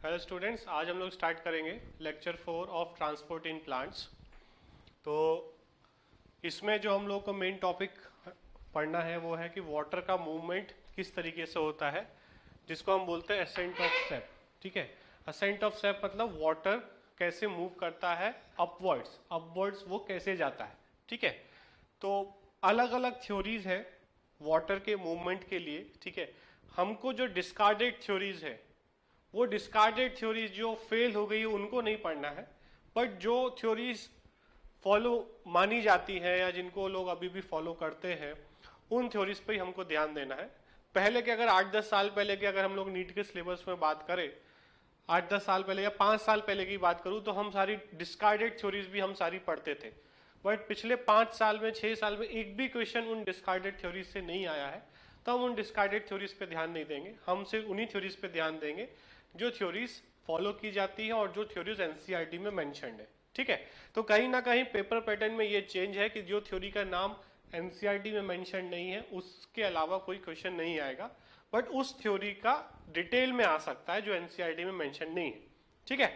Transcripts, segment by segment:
Hello students, आज हम लोग स्टार्ट करेंगे lecture 4 of transport in plants. तो इसमें जो हम लोग को मेन टॉपिक पढ़ना है वो है कि वाटर का मूवमेंट किस तरीके से होता है, जिसको हम बोलते हैं असेंट ऑफ सेप। ठीक है, असेंट ऑफ सेप मतलब वाटर कैसे मूव करता है अपवर्ड्स, अपवर्ड्स वो कैसे जाता है। ठीक है, तो अलग अलग थ्योरीज है वाटर के मूवमेंट के लिए। ठीक है, हमको जो डिस्कार्डेड थ्योरीज है वो डिस्कार्डेड थ्योरीज जो फेल हो गई उनको नहीं पढ़ना है, बट जो थ्योरीज फॉलो मानी जाती है या जिनको लोग अभी भी फॉलो करते हैं उन थ्योरीज पे ही हमको ध्यान देना है। पहले के अगर 8-10 साल पहले के अगर हम लोग नीट के सिलेबस में बात करें, 8-10 साल पहले या 5 साल पहले की बात करूं तो हम सारी डिस्कार्डेड थ्योरीज भी हम सारी पढ़ते थे, बट पिछले 5 साल में 6 साल में एक भी क्वेश्चन उन डिस्कार्डेड थ्योरीज से नहीं आया है। तो हम उन डिस्कार्डेड थ्योरीज पे ध्यान नहीं देंगे, हम सिर्फ उन्हीं थ्योरीज पे ध्यान देंगे जो थ्योरीज फॉलो की जाती है और जो थ्योरीज एनसीईआरटी में मेंशन्ड है। ठीक है, तो कहीं ना कहीं पेपर पैटर्न में ये चेंज है कि जो थ्योरी का नाम एनसीईआरटी में मेंशन नहीं है उसके अलावा कोई क्वेश्चन नहीं आएगा, बट उस थ्योरी का डिटेल में आ सकता है जो एनसीईआरटी में मेंशन नहीं है। ठीक है,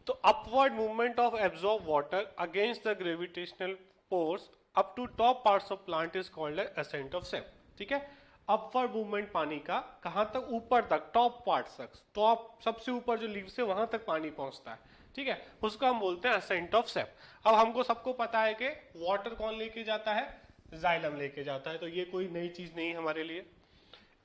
तो upward movement of absorb water against the gravitational force up to top parts of plant is called ascent of sap. ठीक है, अपवर्ड मूवमेंट पानी का कहां तक, ऊपर तक, टॉप पार्ट्स तक, टॉप सबसे ऊपर जो लीव्स है वहां तक पानी पहुंचता है। ठीक है, उसको हम बोलते हैं असेंट ऑफ सेप। अब हमको सबको पता है कि वाटर कौन लेके जाता है, जाइलम लेके जाता है, तो ये कोई नई चीज नहीं है हमारे लिए।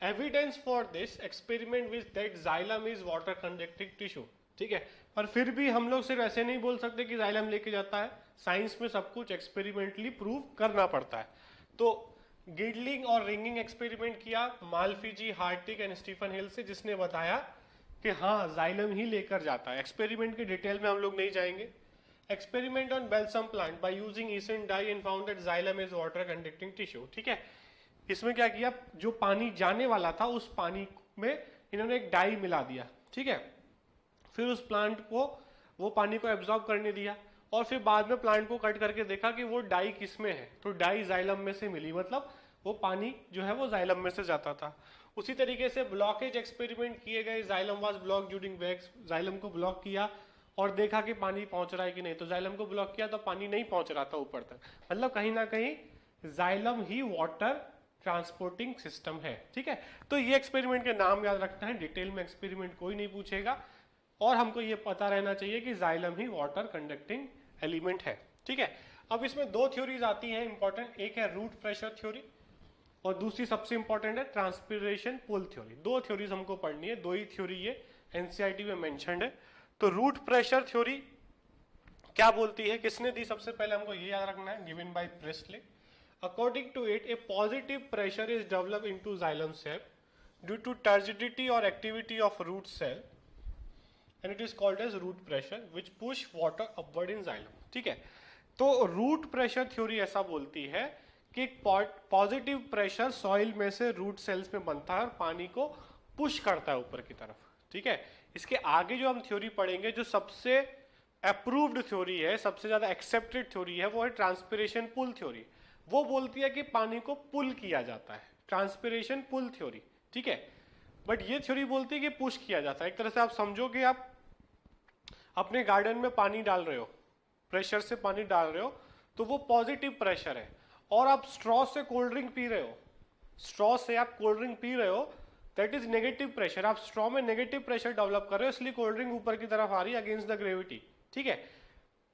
Evidence for this experiment with that xylem is water conducting tissue. ठीक है, पर फिर भी हम लोग सिर्फ ऐसे नहीं बोल सकते कि जाइलम लेके जाता है, साइंस में सब कुछ एक्सपेरिमेंटली प्रूव करना पड़ता है। तो गिडलिंग और रिंगिंग एक्सपेरिमेंट किया मालफीजी, हार्टिक एंड स्टीफन हिल से, जिसने बताया कि हाँ जाइलम ही लेकर जाता है। एक्सपेरिमेंट के डिटेल में हम लोग नहीं जाएंगे। Experiment on balsam plant by using eosin dye and found that xylem is water conducting tissue. ठीक है, इसमें क्या किया, जो पानी जाने वाला था उस पानी में इन्होंने एक डाई मिला दिया। ठीक है, फिर उस प्लांट को वो पानी को एब्जॉर्ब करने दिया और फिर बाद में प्लांट को कट करके देखा कि वो डाई किस में है, तो डाई जाइलम में से मिली, मतलब वो पानी जो है वो जाइलम में से जाता था। उसी तरीके से ब्लॉकेज एक्सपेरिमेंट किए गए, xylem was block during wax, xylem को ब्लॉक किया और देखा कि पानी पहुंच रहा है कि नहीं, तो जाइलम को ब्लॉक किया तो पानी नहीं पहुंच रहा था ऊपर तक, मतलब कहीं ना कहीं जाइलम ही वाटर ट्रांसपोर्टिंग सिस्टम है। ठीक है, तो ये एक्सपेरिमेंट के नाम याद रखना है, डिटेल में एक्सपेरिमेंट कोई नहीं पूछेगा और हमको ये पता रहना चाहिए कि जाइलम ही वाटर कंडक्टिंग एलिमेंट है। ठीक है, अब इसमें दो थ्योरीज आती हैं इंपॉर्टेंट, एक है रूट प्रेशर थ्योरी और दूसरी सबसे इंपॉर्टेंट है ट्रांसपिरेशन पुल थ्योरी। दो थ्योरीज हमको पढ़नी है, दो ही थ्योरी ये एनसीईआरटी में मेंशन्ड है। तो रूट प्रेशर थ्योरी क्या बोलती है, किसने दी, सबसे पहले हमको ये याद रखना है, given by Priestley. According to it a positive pressure is develop into xylem sap due to turgidity और activity of root cell and it is called as root pressure which push water upward in xylem। ठीक है, तो root pressure theory ऐसा बोलती है कि positive pressure soil में से रूट सेल्स में बनता है और पानी को पुश करता है ऊपर की तरफ। ठीक है, इसके आगे जो हम थ्योरी पढ़ेंगे, जो सबसे अप्रूव्ड थ्योरी है, सबसे ज्यादा एक्सेप्टेड थ्योरी है, वो है ट्रांसपिरेशन पुल थ्योरी। वो बोलती है कि पानी को पुल किया जाता है, ट्रांसपिरेशन पुल थ्योरी। ठीक है, बट ये थ्योरी बोलती है कि पुश किया जाता है। एक तरह से आप समझो कि आप अपने गार्डन में पानी डाल रहे हो, प्रेशर से पानी डाल रहे हो, तो वो पॉजिटिव प्रेशर है, और आप स्ट्रॉ से कोल्ड ड्रिंक पी रहे हो, स्ट्रॉ से आप कोल्ड ड्रिंक पी रहे हो, दैट इज नेगेटिव प्रेशर। आप स्ट्रॉ में नेगेटिव प्रेशर डेवलप कर रहे हो, इसलिए कोल्ड ड्रिंक ऊपर की तरफ आ रही है अगेंस्ट द ग्रेविटी। ठीक है,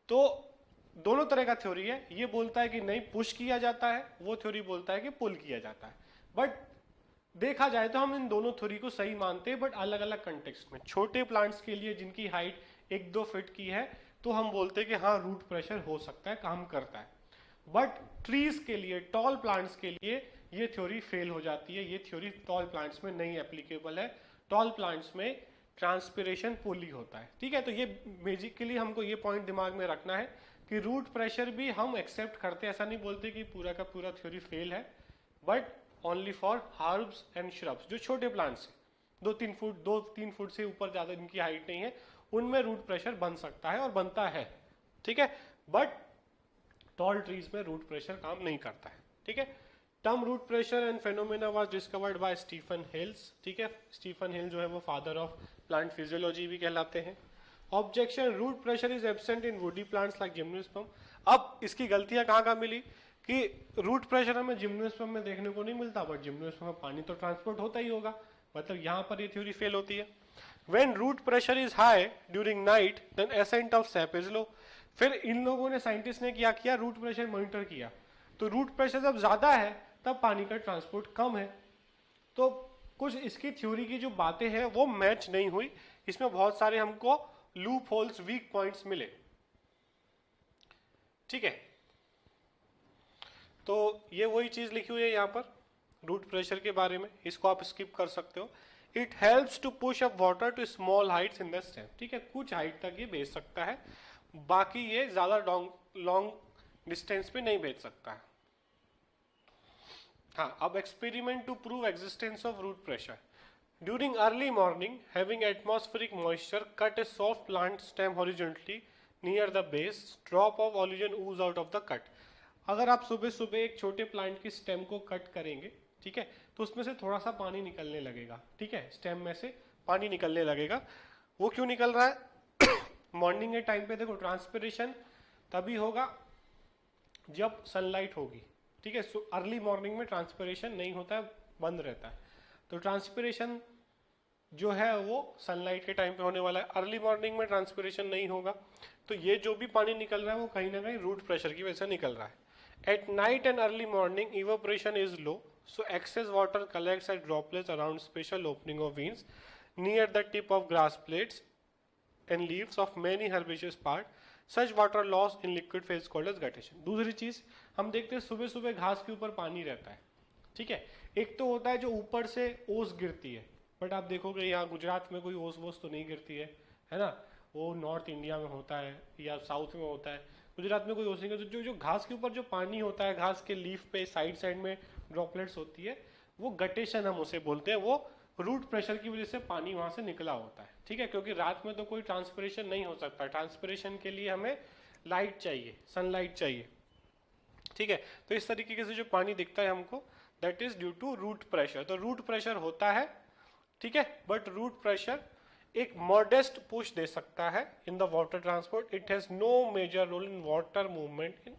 तो दोनों तरह का थ्योरी है, ये बोलता है कि नहीं पुश किया जाता है, वो थ्योरी बोलता है कि पुल किया जाता है। बट देखा जाए तो हम इन दोनों थ्योरी को सही मानते हैं, बट अलग अलग कंटेक्स्ट में। छोटे प्लांट्स के लिए जिनकी हाइट 1-2 फीट की है तो हम बोलते हैं कि हाँ रूट प्रेशर हो सकता है, काम करता है, बट ट्रीज के लिए, टॉल प्लांट्स के लिए ये थ्योरी फेल हो जाती है, ये थ्योरी टॉल प्लांट्स में नहीं एप्लीकेबल है। टॉल प्लांट्स में ट्रांसपिरेशन पुल ही होता है। ठीक है, तो ये बेसिकली हमको ये पॉइंट दिमाग में रखना है कि रूट प्रेशर भी हम एक्सेप्ट करते हैं, ऐसा नहीं बोलते कि पूरा का पूरा थ्योरी फेल है, but only for herbs and shrubs, जो छोटे प्लांट्स हैं, 2-3 फुट से ऊपर ज्यादा इनकी हाइट नहीं है, उनमें रूट प्रेशर बन सकता है और बनता है। ठीक है, बट टॉल ट्रीज में रूट प्रेशर काम नहीं करता है। ठीक है, term root pressure and phenomena was discovered by Stephen Hales, ठीक है, स्टीफन हिल जो है वो फादर ऑफ प्लांट फिजियोलॉजी भी कहलाते हैं। Objection, root pressure is absent in woody plants like gymnosperm. अब इसकी गलतियां कहाँ मिली कि रूट प्रेशर हमें जिम्नोस्पर्म में देखने को नहीं मिलता, बट जिम्नोस्पर्म में पानी तो ट्रांसपोर्ट होता ही होगा, मतलब यहाँ पर ये थ्योरी फेल होती है। When root pressure is high during night, then ascent of sap is low. फिर इन लोगों ने, साइंटिस्ट ने क्या किया, रूट प्रेशर मॉनिटर किया, तो रूट प्रेशर जब ज्यादा है तब पानी का ट्रांसपोर्ट कम है। तो कुछ इसकी थ्योरी की जो बातें हैं वो मैच नहीं हुई, इसमें बहुत सारे हमको लूप होल्स, वीक पॉइंट्स मिले, ठीक है। तो ये वही चीज लिखी हुई है यहाँ पर रूट प्रेशर के बारे में, इसको आप स्किप कर सकते हो। It helps to push up water to small heights in the stem, ठीक है, कुछ हाइट तक ये भेज सकता है, बाकी ये ज्यादा लॉन्ग डिस्टेंस पे नहीं भेज सकता है। हाँ, अब experiment to prove existence of root pressure. During early morning, having atmospheric moisture, cut a soft plant stem horizontally near the base, drop of ऑलिजन ooze out of the cut. अगर आप सुबह सुबह एक छोटे प्लांट की स्टेम को cut करेंगे, ठीक है, तो उसमें से थोड़ा सा पानी निकलने लगेगा, ठीक है, स्टेम में से पानी निकलने लगेगा। वो क्यों निकल रहा है? मॉर्निंग के टाइम पे देखो, ट्रांसपिरेशन तभी होगा जब सनलाइट होगी, ठीक है। अर्ली मॉर्निंग में ट्रांसपिरेशन नहीं होता है, बंद रहता है, तो ट्रांसपिरेशन जो है वो सनलाइट के टाइम पे होने वाला है। अर्ली मॉर्निंग में ट्रांसपिरेशन नहीं होगा, तो ये जो भी पानी निकल रहा है वो कहीं ना कहीं रूट प्रेशर की वजह से निकल रहा है। At night and early morning, evaporation is low, so excess water collects as droplets around special opening of veins near the tip of grass blades and leaves of many herbaceous part. Such water loss in liquid phase called as guttation. दूसरी चीज हम देखते हैं, सुबह सुबह घास के ऊपर पानी रहता है, ठीक है। एक तो होता है जो ऊपर से ओस गिरती है, बट आप देखोगे यहाँ गुजरात में कोई ओस वोस तो नहीं गिरती है ना, वो नॉर्थ इंडिया में होता है या साउथ में होता है, गुजरात में कोई ओस नहीं। तो जो घास के ऊपर जो पानी होता है, घास के लीफ पे साइड साइड में ड्रॉपलेट्स होती है, वो गटेशन हम उसे बोलते हैं, वो रूट प्रेशर की वजह से पानी वहां से निकला होता है, ठीक है, क्योंकि रात में तो कोई ट्रांसपिरेशन नहीं हो सकता, ट्रांसपिरेशन के लिए हमें लाइट चाहिए, सनलाइट चाहिए, ठीक है। तो इस तरीके से जो पानी दिखता है हमको, that is due to root pressure. तो रूट प्रेशर होता है, ठीक है, बट रूट प्रेशर एक मॉडेस्ट पुश दे सकता है in the water transport. It has no major role in water movement in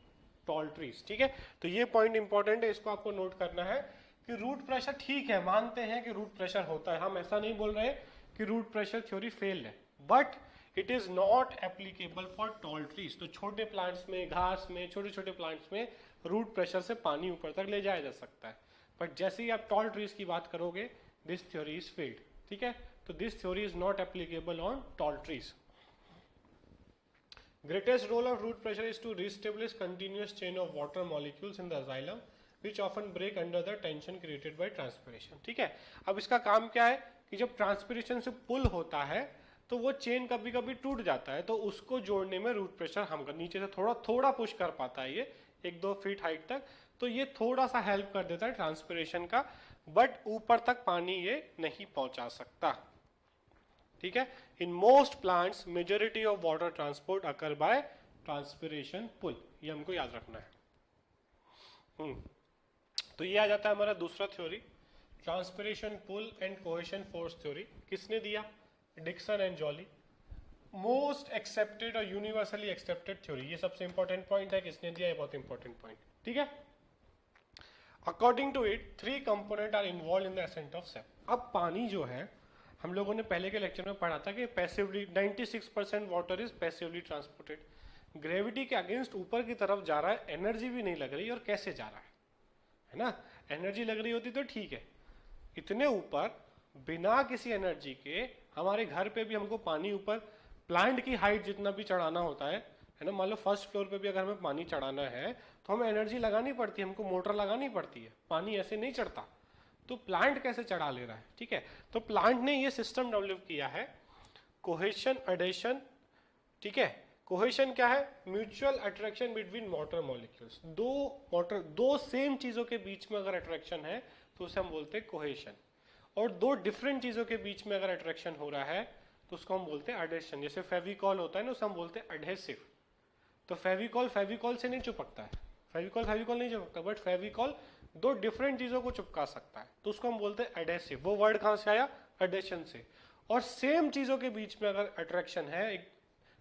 tall trees, ठीक है। तो ये पॉइंट इंपॉर्टेंट है, इसको आपको नोट करना है कि रूट प्रेशर, ठीक है, मानते हैं कि रूट प्रेशर होता है, हम ऐसा नहीं बोल रहे कि रूट प्रेशर थ्योरी फेल है, but it is not applicable for tall trees. तो छोटे प्लांट्स में, घास में, छोटे छोटे प्लांट्स में रूट प्रेशर से पानी ऊपर तक ले जाया जा सकता है, बट जैसे ही आप टॉल ट्रीज की बात करोगे, दिस थ्योरी इज फेल्ड, ठीक है। तो this theory is not applicable on tall trees. Greatest role of root pressure is to re-establish continuous chain of water molecules in the xylem, which often break under the tension created by transpiration, ठीक है। अब इसका काम क्या है कि जब transpiration से पुल होता है तो वो चेन कभी कभी टूट जाता है, तो उसको जोड़ने में रूट प्रेशर हमको नीचे से थोड़ा थोड़ा पुश कर पाता है, ये 1-2 फीट हाइट तक, तो ये थोड़ा सा हेल्प कर देता है ट्रांसपिरेशन का, बट ऊपर तक पानी ये नहीं पहुंचा सकता, ठीक है। In most plants majority of water transport occur by transpiration pull, ये हमको याद रखना है। तो ये आ जाता है हमारा दूसरा theory, transpiration pull and cohesion force theory. किसने दिया? Dixon and Joly. Most accepted और यूनिवर्सली एक्सेप्टेड थ्योरी, ये सबसे इंपॉर्टेंट पॉइंट है, किसने दिया, ये बहुत इंपॉर्टेंट पॉइंट, ठीक है। According to it 3 component are involve in the ascent of sap. अब पानी जो है, हम लोगों ने पहले के लेक्चर में पढ़ा था कि passively 96% water is passively transported. Gravity के अगेंस्ट ऊपर की तरफ जा रहा है, एनर्जी भी नहीं लग रही, और कैसे जा रहा है ना, एनर्जी लग रही होती तो ठीक है, इतने ऊपर बिना किसी एनर्जी के, हमारे घर पे भी हमको पानी ऊपर प्लांट की हाइट जितना भी चढ़ाना होता है ना, मान लो फर्स्ट फ्लोर पे भी अगर हमें पानी चढ़ाना है तो हमें एनर्जी लगानी पड़ती है, हमको मोटर लगानी पड़ती है, पानी ऐसे नहीं चढ़ता। तो प्लांट कैसे चढ़ा ले रहा है, ठीक है। तो प्लांट ने ये सिस्टम डेवलप किया है, कोहेशन एडेशन, ठीक है। कोहेशन क्या है? Mutual attraction between water molecules. दो सेम चीजों के बीच में अगर अट्रैक्शन है तो उसे हम बोलते हैं कोहेशन, और 2 डिफरेंट चीजों के बीच में अगर अट्रैक्शन हो रहा है तो उसको हम बोलते हैं एडेशन। जैसे फेविकॉल होता है ना, उसे हम बोलते हैं एडहेसिव। तो फेविकॉल से नहीं चिपकता है, फेविकॉल नहीं चिपकता, बट फेविकॉल दो डिफरेंट चीजों को चिपका सकता है, तो उसको हम बोलते हैं एडेसिव। वो वर्ड कहां से आया? एडेशन से। और सेम चीजों के बीच में अगर अट्रैक्शन है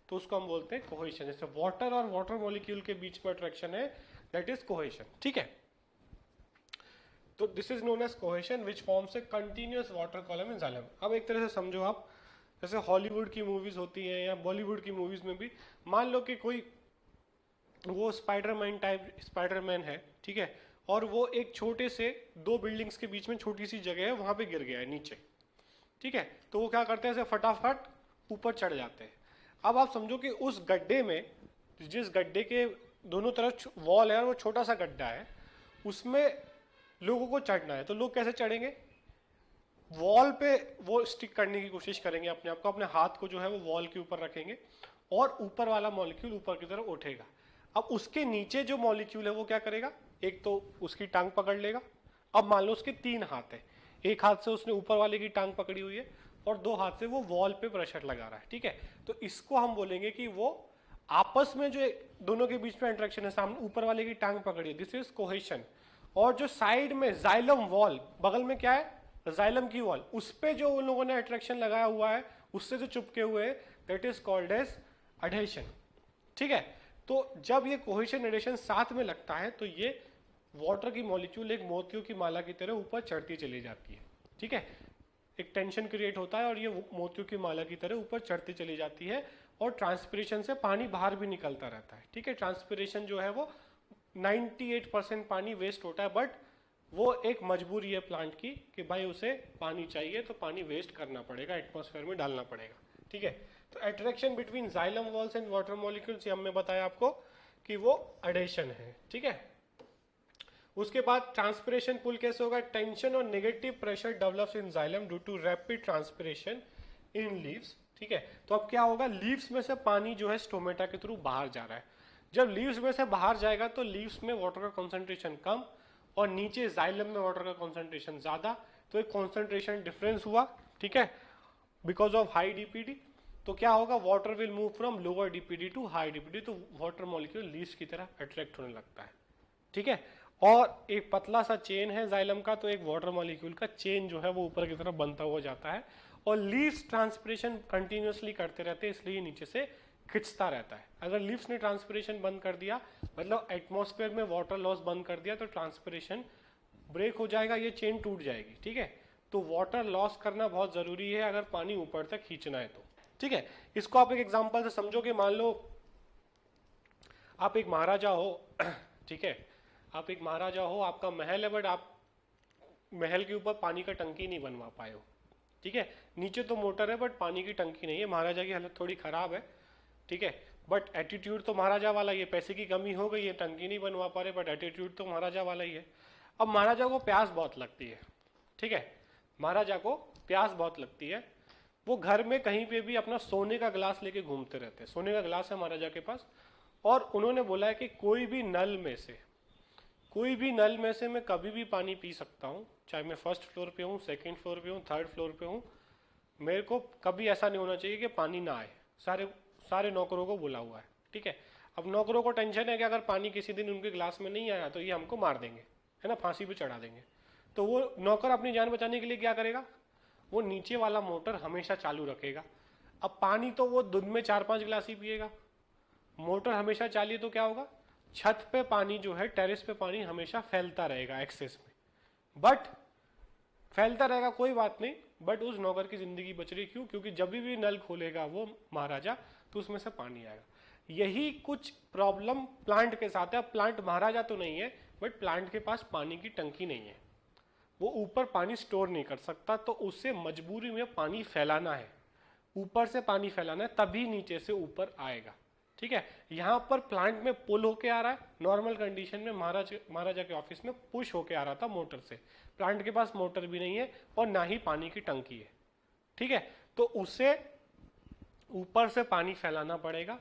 तो उसको हम बोलते हैं कोहेशन। जैसे वाटर और वाटर मॉलिक्यूल के बीच में अट्रैक्शन है, दैट इज कोहेशन। ठीक है, तो this is known as cohesion which forms a continuous water column in xylem. अब एक तरह से समझो आप, जैसे हॉलीवुड की मूवीज होती हैं या बॉलीवुड की मूवीज में भी, मान लो कि कोई वो स्पाइडरमैन टाइप स्पाइडरमैन है, ठीक है, और वो एक छोटे से दो बिल्डिंग्स के बीच में छोटी सी जगह है, वहां पे गिर गया है नीचे, ठीक है, तो वो क्या करते हैं, ऐसे फटाफट ऊपर चढ़ जाते हैं। अब आप समझो कि उस गड्ढे में, जिस गड्ढे के दोनों तरफ वॉल है और वो छोटा सा गड्ढा है, उसमें लोगों को चढ़ना है, तो लोग कैसे चढ़ेंगे? वॉल पे वो स्टिक करने की कोशिश करेंगे अपने आप को, अपने हाथ को जो है वो वॉल के ऊपर रखेंगे और ऊपर वाला मॉलिक्यूल ऊपर की तरफ उठेगा। अब उसके नीचे जो मॉलिक्यूल है वो क्या करेगा? एक तो उसकी टांग पकड़ लेगा। अब मान लो उसके 3 हाथ है, एक हाथ से उसने ऊपर वाले की टांग पकड़ी हुई है और 2 हाथ से वो वॉल पे प्रेशर लगा रहा है, ठीक है, तो इसको हम बोलेंगे कि वो आपस में जो दोनों के बीच में इंटरेक्शन है, सामने ऊपर वाले की टांग पकड़ी है, दिस इज कोहेशन। और जो साइड में जाइलम वॉल, बगल में क्या है? जाइलम की वॉल, उस पे जो उन लोगों ने अट्रैक्शन लगाया हुआ है, उससे जो चिपके हुए, that is called as adhesion. ठीक है, तो जब ये कोहेशन एडेशन साथ में लगता है तो ये वाटर की मॉलिक्यूल एक मोतियों की माला की तरह ऊपर चढ़ती चली जाती है। ठीक है, एक टेंशन क्रिएट होता है और ये मोतियों की माला की तरह ऊपर चढ़ती चली जाती है और ट्रांसपिरेशन से पानी बाहर भी निकलता रहता है। ठीक है, ट्रांसपिरेशन जो है वो 98% पानी वेस्ट होता है, बट वो एक मजबूरी है प्लांट की कि भाई उसे पानी चाहिए तो पानी वेस्ट करना पड़ेगा, एटमॉस्फेयर में डालना पड़ेगा। ठीक है, तो attraction between xylem walls and water molecules, हमने बताया आपको कि वो एडेशन है। ठीक है, उसके बाद ट्रांसपिरेशन पुल कैसे होगा? टेंशन और negative pressure develops in xylem due to rapid transpiration in leaves. ठीक है, तो अब क्या होगा? लीव्स में से पानी जो है स्टोमेटा के थ्रू बाहर जा रहा है। जब लीव्स में से बाहर जाएगा तो लीव्स में वाटर का कॉन्सेंट्रेशन कम और नीचे जाइलम में वाटर का कॉन्सेंट्रेशन ज्यादा, तो एक कॉन्सेंट्रेशन डिफरेंस हुआ। ठीक है, बिकॉज ऑफ हाई डीपीडी, तो क्या होगा? Water will move from lower DPD to high DPD, तो वाटर मॉलिक्यूल लीव्स की तरह अट्रैक्ट होने लगता है। ठीक है, और एक पतला सा चेन है जाइलम का, तो एक वाटर मॉलिक्यूल का चेन जो है वो ऊपर की तरफ बनता हुआ जाता है और लीव्स ट्रांसपिरेशन कंटिन्यूअसली करते रहते हैं, इसलिए नीचे से खिंचता रहता है। अगर लीव्स ने ट्रांसपिरेशन बंद कर दिया, मतलब एटमॉस्फेयर में वाटर लॉस बंद कर दिया, तो ट्रांसपिरेशन ब्रेक हो जाएगा, ये चेन टूट जाएगी। ठीक है, तो वाटर लॉस करना बहुत जरूरी है अगर पानी ऊपर तक खींचना है तो। ठीक है, इसको आप एक एग्जांपल से समझोगे। मान लो आप एक महाराजा हो, ठीक है, आप एक महाराजा हो, आपका महल है, बट आप महल के ऊपर पानी का टंकी नहीं बनवा पाए हो। ठीक है, नीचे तो मोटर है बट पानी की टंकी नहीं है। महाराजा की हालत थोड़ी खराब है, ठीक है, बट एटीट्यूड तो महाराजा वाला ही है। पैसे की कमी हो गई है, टंकी नहीं बनवा पा रहे, बट एटीट्यूड तो महाराजा वाला ही है। अब महाराजा को प्यास बहुत लगती है, ठीक है, महाराजा को प्यास बहुत लगती है, वो घर में कहीं पे भी अपना सोने का गिलास लेके घूमते रहते हैं। सोने का गिलास है महाराजा के पास, और उन्होंने बोला है कि कोई भी नल में से मैं कभी भी पानी पी सकता हूँ, चाहे मैं फर्स्ट फ्लोर पे हूँ, सेकंड फ्लोर पे हूँ, थर्ड फ्लोर पे हूँ, मेरे को कभी ऐसा नहीं होना चाहिए कि पानी ना आए। सारे नौकरों को बोला हुआ है। ठीक है, अब नौकरों को टेंशन है कि अगर पानी किसी दिन उनके गिलास में नहीं आया तो ये हमको मार देंगे, है ना, फांसी पे चढ़ा देंगे। तो वो नौकर अपनी जान बचाने के लिए क्या करेगा? वो नीचे वाला मोटर हमेशा चालू रखेगा। अब पानी तो वो दिन में 4-5 गिलास ही पिएगा, मोटर हमेशा चालू है तो क्या होगा? छत पे पानी जो है, टेरेस पे पानी हमेशा फैलता रहेगा एक्सेस में, बट फैलता रहेगा कोई बात नहीं, बट उस नौकर की जिंदगी बच रही। क्यों? क्योंकि जब भी नल खोलेगा वो महाराजा तो उसमें से पानी आएगा। यही कुछ प्रॉब्लम प्लांट के साथ है। प्लांट महाराजा तो नहीं है, बट प्लांट के पास पानी की टंकी नहीं है, वो ऊपर पानी स्टोर नहीं कर सकता, तो उससे मजबूरी में पानी फैलाना है, ऊपर से पानी फैलाना है, तभी नीचे से ऊपर आएगा। ठीक है, यहां पर प्लांट में पुल होके आ रहा है, नॉर्मल कंडीशन में महाराजा के ऑफिस में पुश होके आ रहा था मोटर से। प्लांट के पास मोटर भी नहीं है और ना ही पानी की टंकी है। ठीक है, तो उसे ऊपर से पानी फैलाना पड़ेगा,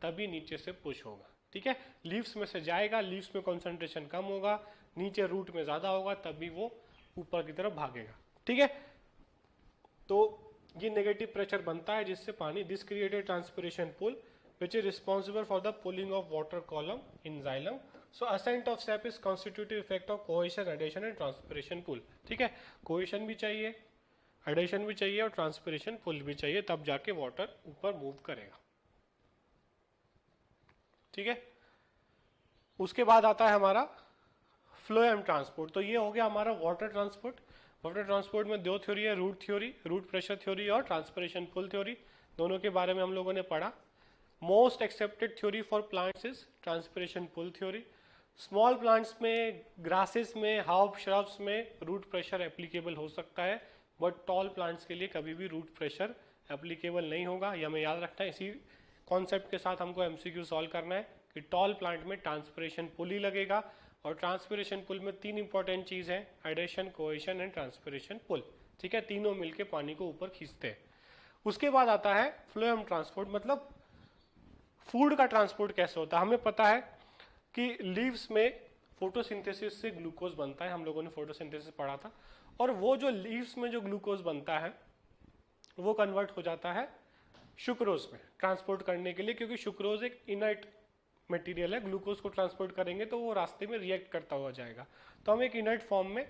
तभी नीचे से पुश होगा। ठीक है, लीव्स में से जाएगा, लीव्स में कंसंट्रेशन कम होगा, नीचे रूट में ज्यादा होगा, तभी वो ऊपर की तरफ भागेगा। ठीक है, तो ये नेगेटिव प्रेशर बनता है जिससे पानी, this created transpiration pull which is responsible for the pulling of water column in xylem so ascent of sap is constitutive effect of cohesion, adhesion and transpiration pull. ठीक है, कोहेशन भी चाहिए, adhesion भी चाहिए और ट्रांसपिरेशन पुल भी चाहिए, तब जाके वाटर ऊपर मूव करेगा। ठीक है, उसके बाद आता है हमारा फ्लोएम ट्रांसपोर्ट। तो ये हो गया हमारा वाटर ट्रांसपोर्ट। वाटर ट्रांसपोर्ट में दो थ्योरी है, root theory, root pressure theory और ट्रांसपिरेशन पुल थ्योरी। दोनों के बारे में हम लोगों ने पढ़ा। Most accepted theory for plants is transpiration pull theory. Small plants में, ग्रासेस में, हार्ब श्रब्स में रूट प्रेशर एप्लीकेबल हो सकता है, बट टॉल प्लांट्स के लिए कभी भी रूट प्रेशर एप्लीकेबल नहीं होगा। ये हमें याद रखना है। इसी कॉन्सेप्ट के साथ हमको एमसीक्यू सॉल्व करना है कि टॉल प्लांट में ट्रांसपिरेशन पुल ही लगेगा। और ट्रांसपिरेशन पुल में तीन इंपॉर्टेंट चीज है, adhesion, cohesion and transpiration pull. ठीक है, तीनों मिलके पानी को ऊपर खींचते हैं। उसके बाद आता है फ्लोएम ट्रांसपोर्ट, मतलब फूड का ट्रांसपोर्ट कैसे होता है। हमें पता है कि लीव्स में फोटोसिंथेसिस से ग्लूकोज बनता है, हम लोगों ने फोटोसिंथेसिस पढ़ा था। और वो जो लीव्स में जो ग्लूकोज बनता है वो कन्वर्ट हो जाता है सुक्रोज में ट्रांसपोर्ट करने के लिए, क्योंकि सुक्रोज एक इनर्ट मटेरियल है। ग्लूकोज को ट्रांसपोर्ट करेंगे तो वो रास्ते में रिएक्ट करता हुआ जाएगा, तो हम एक इनर्ट फॉर्म में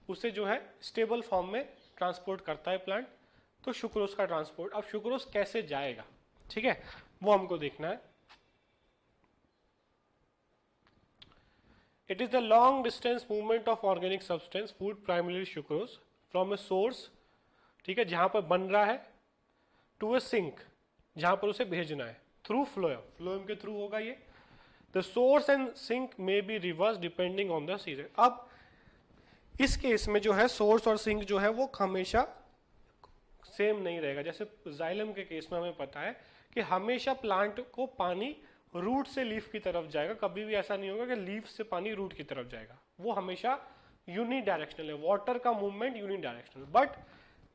उसे जो है स्टेबल फॉर्म में ट्रांसपोर्ट करता है प्लांट। तो सुक्रोज का ट्रांसपोर्ट, अब सुक्रोज कैसे जाएगा, ठीक है, वो हमको देखना है। It is the long distance movement of organic substance food primary sucrose from a source, ठीक है, जहां पर बन रहा है, टू ए सिंक, जहां पर उसे भेजना है, थ्रू फ्लोएम। फ्लोएम के थ्रू होगा ये। The source and sink may be reverse depending on the season. अब इस केस में जो है सोर्स और सिंक जो है वो हमेशा सेम नहीं रहेगा। जैसे जाइलम के केस में हमें पता है कि हमेशा प्लांट को पानी रूट से लीफ की तरफ जाएगा, कभी भी ऐसा नहीं होगा कि लीफ से पानी रूट की तरफ जाएगा। वो हमेशा यूनिडायरेक्शनल है, वाटर का मूवमेंट यूनिडायरेक्शनल। बट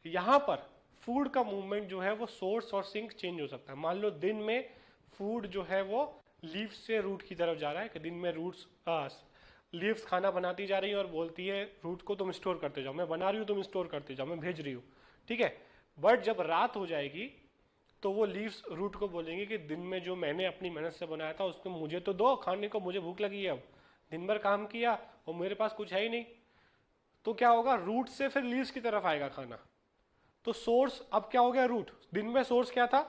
यहां पर फूड का मूवमेंट जो है वो सोर्स और सिंक चेंज हो सकता है। मान लो दिन में फूड जो है वो लीफ से रूट की तरफ जा रहा है, कि दिन में रूट्स लीव्स खाना बनाती जा रही है और बोलती है रूट को तुम स्टोर करते जाओ, मैं बना रही हूँ तुम स्टोर करते जाओ, मैं भेज रही हूँ, ठीक है। बट जब रात हो जाएगी तो वो लीव्स रूट को बोलेंगे कि दिन में जो मैंने अपनी मेहनत से बनाया था उसमें मुझे तो दो खाने को, मुझे भूख लगी है, अब दिन भर काम किया और मेरे पास कुछ है ही नहीं। तो क्या होगा, रूट से फिर लीव्स की तरफ आएगा खाना। तो सोर्स अब क्या हो गया, रूट, दिन में सोर्स क्या था,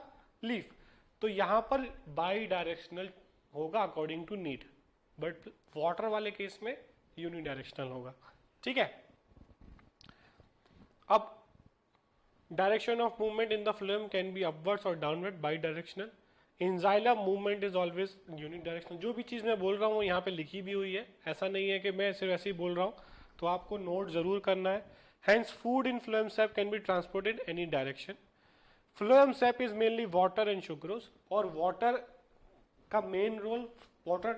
लीफ। तो यहां पर बाई डायरेक्शनल होगा according to need, but water वाले केस में यूनिडायरेक्शनल होगा, ठीक है। अब direction of movement in the phloem can be upwards और downward, bidirectional. In xylem movement is always unidirectional. जो भी चीज मैं बोल रहा हूँ यहाँ पे लिखी भी हुई है, ऐसा नहीं है कि मैं सिर्फ ऐसे ही बोल रहा हूँ, तो आपको नोट जरूर करना है। Hence, food in phloem sap can be transported in any direction. Phloem sap is mainly water and sucrose, और water का main role water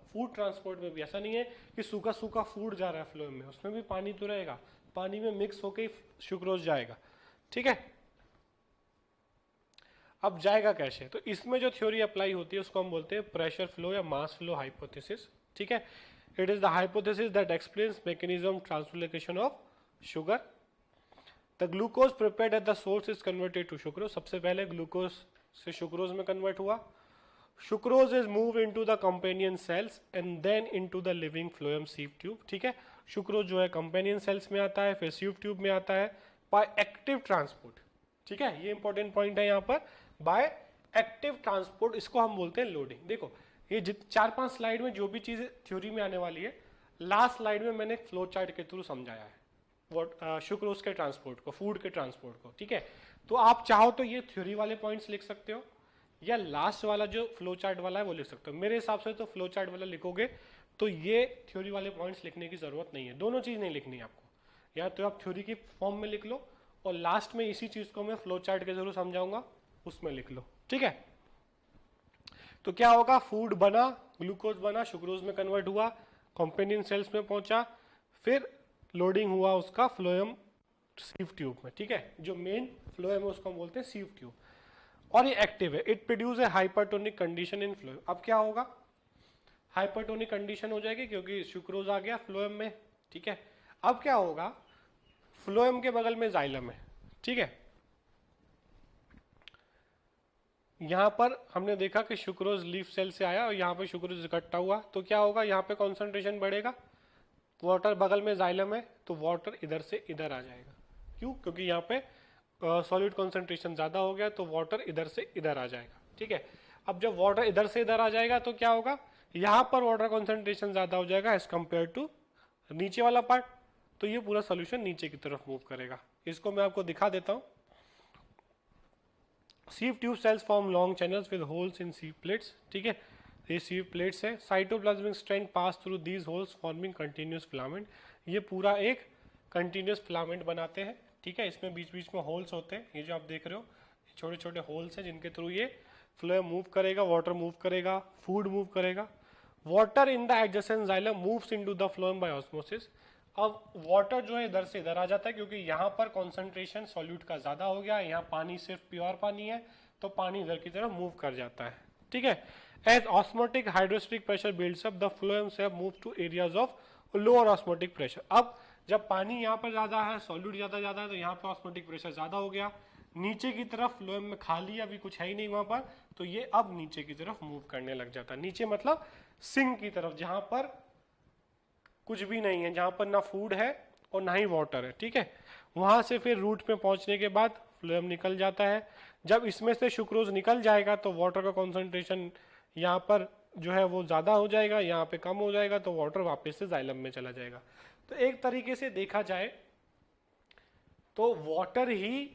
food transport में भी। ऐसा नहीं है कि सूखा सूखा फूड जा रहा है फ्लोएम में, उसमें भी पानी तो रहेगा, पानी में मिक्स होकर ही सुक्रोज जाएगा, ठीक है। अब जाएगा कैसे, तो इसमें जो थ्योरी अप्लाई होती है उसको हम बोलते हैं प्रेशर फ्लो या मास फ्लो हाइपोथेसिस, ठीक है। It is the hypothesis that explains mechanism translocation of sugar. The glucose prepared at the source is converted to sucrose. सबसे पहले ग्लूकोज से सुक्रोज में कन्वर्ट हुआ। Sucrose is move into the companion cells and then into the living phloem sieve tube, ठीक है। Sucrose जो है companion cells में आता है, फिर सीव ट्यूब में आता है बाय एक्टिव ट्रांसपोर्ट, ठीक है। ये इंपॉर्टेंट पॉइंट है यहाँ पर, बाय एक्टिव ट्रांसपोर्ट, इसको हम बोलते हैं लोडिंग। देखो ये 4-5 स्लाइड में जो भी चीज थ्योरी में आने वाली है, लास्ट स्लाइड में मैंने फ्लो चार्ट के थ्रू समझाया है सुक्रोज के ट्रांसपोर्ट को, फूड के ट्रांसपोर्ट को, ठीक है। तो आप चाहो तो ये थ्योरी वाले पॉइंट्स लिख सकते हो, या लास्ट वाला जो फ्लो चार्ट वाला है वो लिख सकते हो। मेरे हिसाब से तो फ्लो चार्ट वाला लिखोगे तो ये थ्योरी वाले पॉइंट्स लिखने की जरूरत नहीं है, दोनों चीज नहीं लिखनी है आपको। या तो आप थ्योरी की फॉर्म में लिख लो और लास्ट में इसी चीज को मैं फ्लो चार्ट के जरूर समझाऊंगा, उसमें लिख लो, ठीक है। तो क्या होगा, फूड बना, ग्लूकोज बना, सुक्रोज में कन्वर्ट हुआ, कंपेनियन सेल्स में पहुंचा, फिर लोडिंग हुआ उसका फ्लोएम सीव ट्यूब में, ठीक है। जो मेन फ्लोएम है उसको हम बोलते हैं सीव ट्यूब, और ये एक्टिव है। It produce a hypertonic condition in phloem. अब क्या होगा, हाइपरटोनिक कंडीशन हो जाएगी क्योंकि सुक्रोज आ गया फ्लोएम में, ठीक है। अब क्या होगा, फ्लोएम के बगल में जाइलम है, ठीक है। यहाँ पर हमने देखा कि सुक्रोज लीफ सेल से आया और यहाँ पे सुक्रोज इकट्ठा हुआ, तो क्या होगा, यहाँ पे कॉन्सेंट्रेशन बढ़ेगा, वाटर बगल में जाइलम है तो वाटर इधर से इधर आ जाएगा। क्यों? क्योंकि यहाँ पे सॉलिड कॉन्सेंट्रेशन ज्यादा हो गया तो वाटर इधर से इधर आ जाएगा। ठीक है, अब जब वाटर इधर से इधर आ जाएगा तो क्या होगा, यहाँ पर वाटर कॉन्सेंट्रेशन ज्यादा हो जाएगा एज कंपेयर टू नीचे वाला पार्ट, तो ये पूरा सोल्यूशन नीचे की तरफ मूव करेगा। इसको मैं आपको दिखा देता हूँ। Sieve tube cells form long channels with holes in sieve plates. ठीक है, ये सीव प्लेट्स है। Cytoplasmic strand pass through these holes forming continuous filament. ये पूरा एक कंटिन्यूस फिलामेंट बनाते हैं। ठीक है, इसमें बीच बीच में होल्स होते हैं, ये जो आप देख रहे हो छोटे छोटे होल्स हैं जिनके थ्रू ये फ्लोएम मूव करेगा, वाटर मूव करेगा, फूड मूव करेगा। Water in the adjacent xylem moves into the phloem by osmosis. अब वाटर जो है इधर से इधर आ जाता है क्योंकि यहाँ पर कॉन्सेंट्रेशन सॉल्यूट का ज्यादा हो गया, यहाँ पानी सिर्फ प्योर पानी है तो पानी इधर की तरफ मूव कर जाता है। ठीक है, as osmotic hydrostatic pressure builds up the phloems have moved to areas of lower osmotic pressure. अब जब पानी यहाँ पर ज्यादा है, सॉल्यूट ज्यादा है तो यहाँ पर ऑस्मोटिक प्रेशर ज्यादा हो गया, नीचे की तरफ फ्लोएम में खाली अभी कुछ है ही नहीं वहां पर, तो ये अब नीचे की तरफ मूव करने लग जाता है। नीचे मतलब सिंक की तरफ, जहां पर कुछ भी नहीं है, जहां पर ना फूड है और ना ही वाटर है। ठीक है, वहां से फिर रूट में पहुंचने के बाद फ्लोएम निकल जाता है। जब इसमें से सुक्रोज निकल जाएगा तो वाटर का कॉन्सेंट्रेशन यहाँ पर जो है वो ज्यादा हो जाएगा, यहाँ पे कम हो जाएगा, तो वाटर वापस से जाइलम में चला जाएगा। तो एक तरीके से देखा जाए तो वाटर ही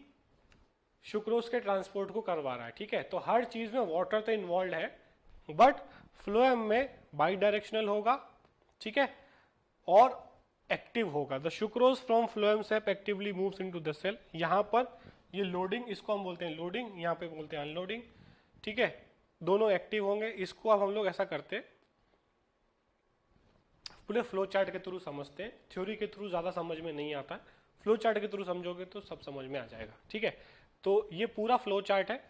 सुक्रोज के ट्रांसपोर्ट को करवा रहा है। ठीक है, तो हर चीज में वाटर तो इन्वॉल्व है, बट फ्लोएम में बाई डायरेक्शनल होगा। ठीक है, और एक्टिव होगा। The sucrose from phloem sap actively moves into the cell. यहां पर ये लोडिंग, इसको हम बोलते हैं लोडिंग, यहाँ पे बोलते हैं अनलोडिंग। ठीक है, दोनों एक्टिव होंगे। इसको अब हम लोग ऐसा करते हैं, पूरे फ्लो चार्ट के थ्रू समझते हैं, थ्योरी के थ्रू ज्यादा समझ में नहीं आता, फ्लो चार्ट के थ्रू समझोगे तो सब समझ में आ जाएगा। ठीक है, तो ये पूरा फ्लो चार्ट है,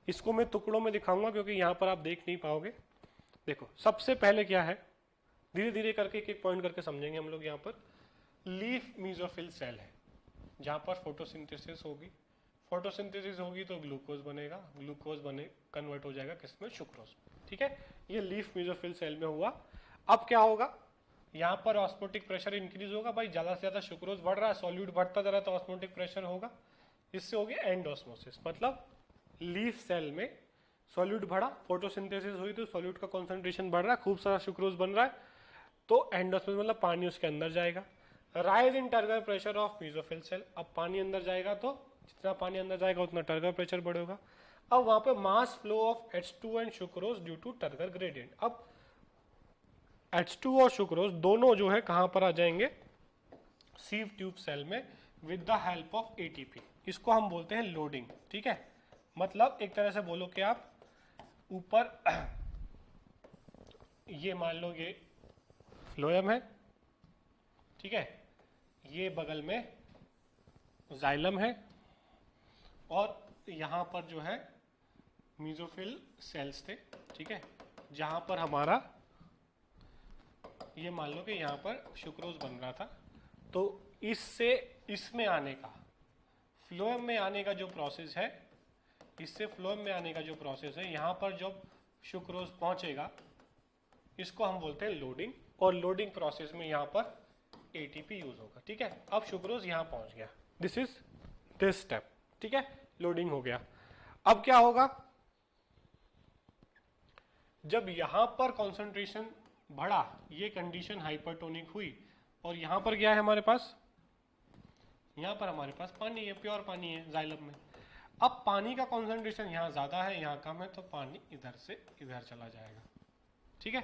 इसको मैं टुकड़ों में दिखाऊंगा क्योंकि यहां पर आप देख नहीं पाओगे। देखो, सबसे पहले क्या है, धीरे धीरे करके एक एक पॉइंट करके समझेंगे हम लोग। यहाँ पर लीफ मीजोफिल सेल है जहां पर फोटोसिंथेसिस होगी, फोटोसिंथेसिस होगी तो ग्लूकोज बनेगा, ग्लूकोज बने कन्वर्ट हो जाएगा किसमें, सुक्रोज। ठीक है, ये लीफ मीजोफिल सेल में हुआ। अब क्या होगा, यहाँ पर ऑस्मोटिक प्रेशर इंक्रीज होगा। भाई ज्यादा से ज्यादा सुक्रोज बढ़ रहा है, सॉल्यूट बढ़ता जा रहा है तो ऑस्मोटिक प्रेशर होगा, इससे होगी एंड ऑस्मोसिस। मतलब लीफ सेल में सॉल्यूट बढ़ा, फोटोसिंथेसिस हुई तो सॉल्यूट का कॉन्सेंट्रेशन बढ़ रहा है, खूब सारा सुक्रोज बन रहा है, तो एंडोस्मोसिस मतलब पानी उसके अंदर जाएगा। Rise in turgor pressure of mesophyll cell. अब पानी अंदर जाएगा तो जितना पानी अंदर जाएगा उतना टर्गर प्रेशर बढ़ेगा। अब वहां पे mass flow of H2 and sucrose due to turgor gradient. अब H2 और सुक्रोज दोनों जो है कहां पर आ जाएंगे, सीव ट्यूब सेल में with the help of ATP। इसको हम बोलते हैं लोडिंग। ठीक है, मतलब एक तरह से बोलो कि आप ऊपर ये मान लो ये फ्लोएम है, ठीक है, ये बगल में जाइलम है और यहां पर जो है मीजोफिल सेल्स थे। ठीक है, जहां पर हमारा ये मान लो कि यहां पर सुक्रोज बन रहा था, तो इससे इसमें आने का, फ्लोएम में आने का जो प्रोसेस है, इससे फ्लोएम में आने का जो प्रोसेस है, यहां पर जब सुक्रोज पहुंचेगा इसको हम बोलते हैं लोडिंग, और लोडिंग प्रोसेस में यहां पर ATP यूज होगा। ठीक है, अब सुक्रोज यहां पहुंच गया, दिस इज दिस स्टेप। ठीक है, लोडिंग हो गया। अब क्या होगा, जब यहां पर कॉन्सेंट्रेशन बढ़ा, ये कंडीशन हाइपरटोनिक हुई, और यहां पर क्या है हमारे पास, यहां पर हमारे पास पानी है, प्योर पानी है जाइलम में। अब पानी का कॉन्सेंट्रेशन यहां ज्यादा है, यहां कम है, तो पानी इधर से इधर चला जाएगा। ठीक है,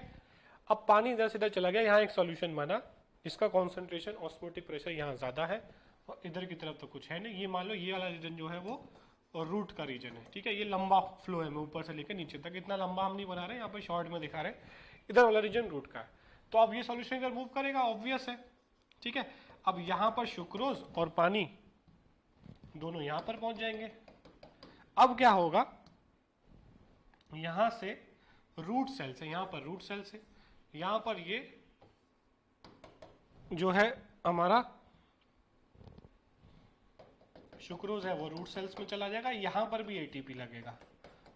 अब पानी इधर से इधर चला गया, यहाँ एक सॉल्यूशन बना, इसका कॉन्सेंट्रेशन ऑस्मोटिक प्रेशर यहाँ ज्यादा है और इधर की तरफ तो कुछ है नहीं। ये मान लो ये वाला रीजन जो है वो रूट का रीजन है। ठीक है, ये लंबा फ्लो है, ऊपर से लेकर नीचे तक, इतना लंबा हम नहीं बना रहे, यहाँ पे शॉर्ट में दिखा रहे, इधर वाला रीजन रूट का है। तो अब ये सॉल्यूशन इधर मूव करेगा, ऑब्वियस है। ठीक है, अब यहाँ पर सुक्रोज और पानी दोनों यहाँ पर पहुंच जाएंगे। अब क्या होगा, यहां से रूट सेल से, यहां पर रूट सेल से यहां पर ये जो है हमारा सुक्रोज है वो रूट सेल्स में चला जाएगा, यहां पर भी ATP लगेगा।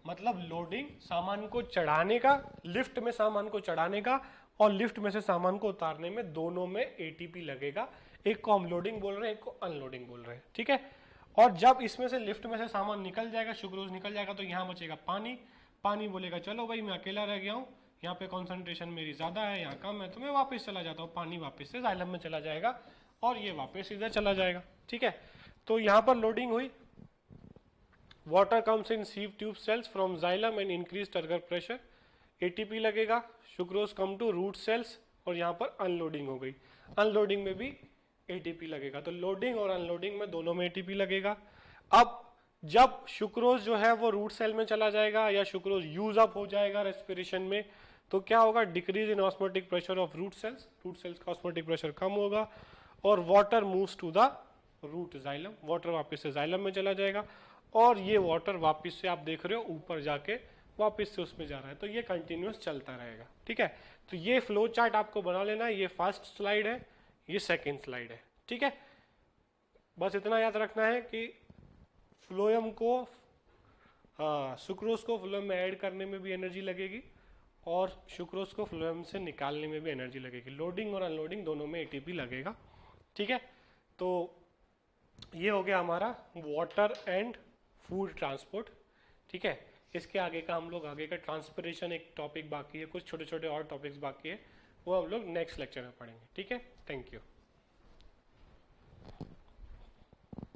मतलब लोडिंग सामान को चढ़ाने का, लिफ्ट में सामान को चढ़ाने का और लिफ्ट में से सामान को उतारने में, दोनों में एटीपी लगेगा। एक को हम लोडिंग बोल रहे हैं, एक को अनलोडिंग बोल रहे हैं, ठीक है। और जब इसमें से लिफ्ट में से सामान निकल जाएगा, सुक्रोज निकल जाएगा, तो यहाँ बचेगा पानी। पानी बोलेगा चलो भाई मैं अकेला रह गया हूँ, यहाँ पे कॉन्सेंट्रेशन मेरी ज्यादा है, यहाँ कम है, तो मैं वापस चला जाता हूँ। पानी वापस से जाइलम में चला जाएगा और ये वापस इधर चला जाएगा, ठीक है। तो यहाँ पर लोडिंग हुई, water comes in sieve tube cells from xylem and increase turgor pressure, ATP लगेगा, sucrose come to root cells, और यहाँ पर अनलोडिंग हो गई। अनलोडिंग में भी एटीपी लगेगा। तो लोडिंग और अनलोडिंग में दोनों में एटीपी लगेगा। अब जब सुक्रोज जो है वो रूट सेल में चला जाएगा या सुक्रोज यूज अप हो जाएगा रेस्पिरेशन में, तो क्या होगा, decrease in osmotic pressure of root cells का ऑस्मोटिक प्रेशर कम होगा और water moves to the root xylem, water वापस से जाइलम में चला जाएगा और ये वाटर वापस से आप देख रहे हो ऊपर जाके वापस से उसमें जा रहा है। तो ये कंटिन्यूअस चलता रहेगा, ठीक है। तो ये फ्लो चार्ट आपको बना लेना है। ये फर्स्ट स्लाइड है, ये सेकेंड स्लाइड है, ठीक है। बस इतना याद रखना है कि फ्लोएम को, सुक्रोज को फ्लोएम में ऐड करने में भी एनर्जी लगेगी और सुक्रोज को फ्लोएम से निकालने में भी एनर्जी लगेगी। लोडिंग और अनलोडिंग दोनों में एटीपी लगेगा, ठीक है। तो ये हो गया हमारा वाटर एंड फूड ट्रांसपोर्ट, ठीक है। इसके आगे का हम लोग, आगे का ट्रांसपिरेशन एक टॉपिक बाकी है, कुछ छोटे छोटे और टॉपिक्स बाकी है, वो हम लोग नेक्स्ट लेक्चर में पढ़ेंगे, ठीक है। Thank you.